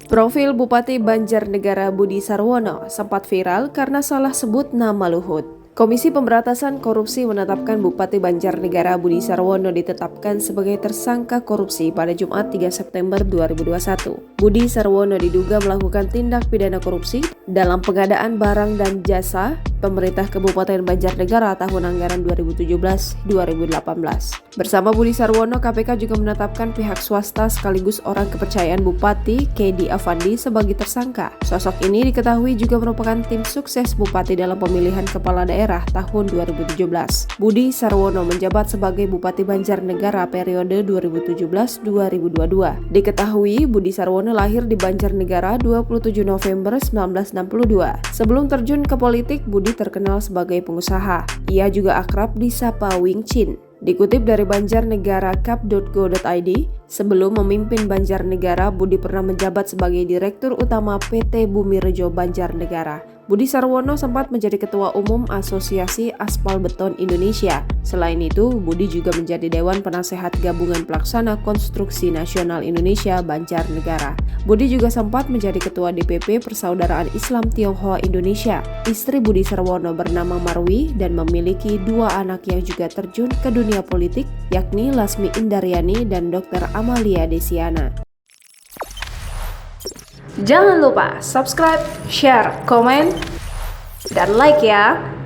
Profil Bupati Banjarnegara Budi Sarwono sempat viral karena salah sebut nama Luhut. Komisi Pemberantasan Korupsi menetapkan Bupati Banjarnegara Budi Sarwono ditetapkan sebagai tersangka korupsi pada Jumat 3 September 2021. Budi Sarwono diduga melakukan tindak pidana korupsi dalam pengadaan barang dan jasa pemerintah Kabupaten Banjarnegara tahun anggaran 2017-2018. Bersama Budi Sarwono, KPK juga menetapkan pihak swasta sekaligus orang kepercayaan Bupati, Kedi Afandi, sebagai tersangka. Sosok ini diketahui juga merupakan tim sukses Bupati dalam pemilihan kepala daerah tahun 2017. Budi Sarwono menjabat sebagai Bupati Banjarnegara periode 2017-2022. Diketahui Budi Sarwono lahir di Banjarnegara 27 November 1962. Sebelum terjun ke politik, Budi terkenal sebagai pengusaha. Ia juga akrab disapa Wing Chin. Dikutip dari banjarnegara.cup.go.id, sebelum memimpin Banjarnegara, Budi pernah menjabat sebagai Direktur Utama PT Bumi Rejo Banjarnegara. Budi Sarwono sempat menjadi Ketua Umum Asosiasi Aspal Beton Indonesia. Selain itu, Budi juga menjadi Dewan Penasehat Gabungan Pelaksana Konstruksi Nasional Indonesia Banjarnegara. Budi juga sempat menjadi Ketua DPP Persaudaraan Islam Tionghoa Indonesia. Istri Budi Sarwono bernama Marwi dan memiliki dua anak yang juga terjun ke dunia politik, yakni Lasmi Indaryani dan Dr. Amalia Desiana. Jangan lupa subscribe, share, komen, dan like ya!